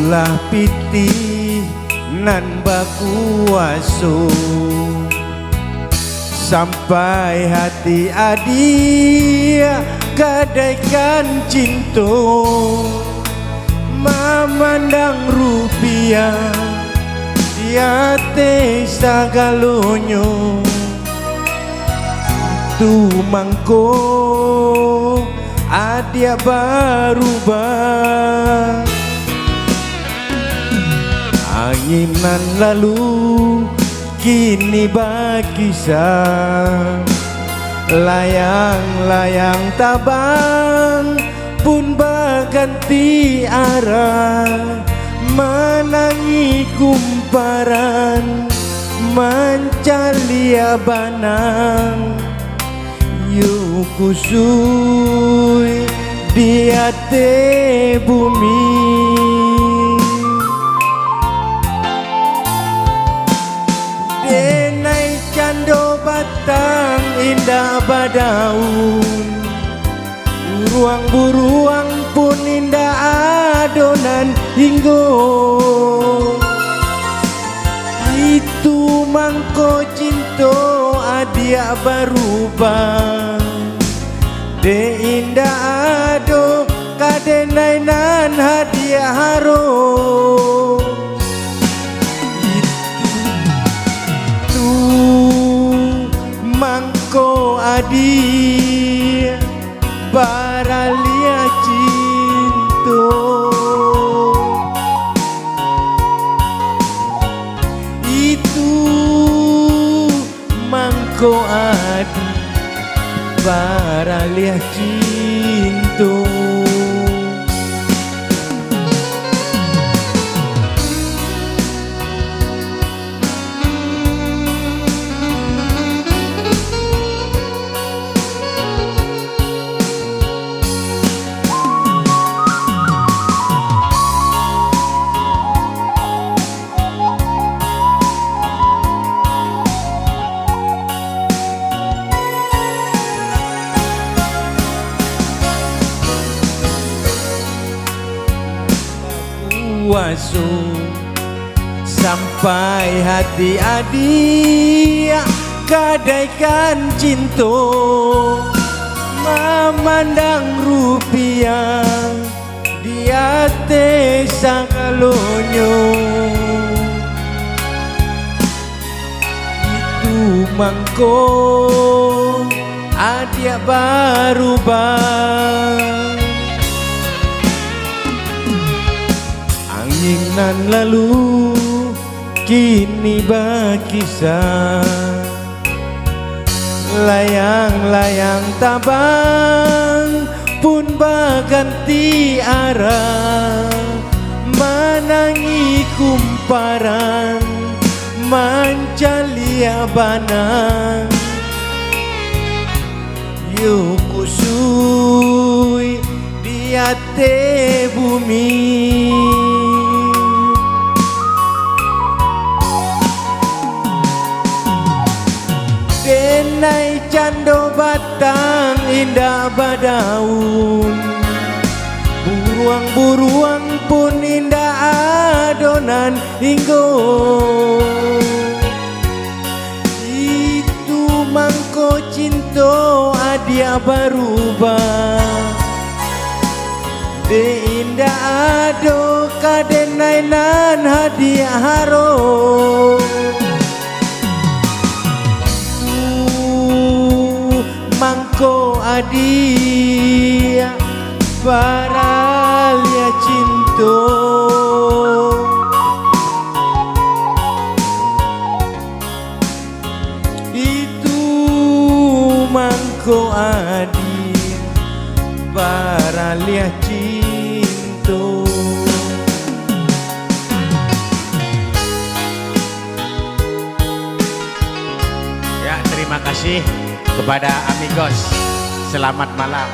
ulah piti nan baku asu sampai hati adia gadaikan cinta memandang rupiah dia te sagalonyo tu mangko adia berubah. Anginan lalu kini berkisah, layang-layang tabang pun berganti arah, menangi kumparan mencalia banang. Yu kusui di ate bumi, denai cando batang indah badaun, buruang-buruang pun indah adonan hinggo. Itu mangko cinta adia berubah, de indah ado kadenainan hadiah haro. Itu mangko adia baralia cinta. Mangko adi baralia cinta. Wasu sampai hati adia gadaikan cinta memandang rupiah dia te sagalonyo. Itu mangko adia berubah. Anginan lalu kini berkisah, layang-layang tabang pun berganti arah, menangi kumparan mencalia banang. Yu kusui di ate bumi, denai cando batang indah badaun, buruang-buruang pun indah adonan hinggo. Itu mangko cinta adia berubah, de indah ado kadenainan hadiah haro. Mangko adia baralia cinta. Itu mangko adia baralia cinta. Ya, terima kasih kepada amigos. Selamat malam.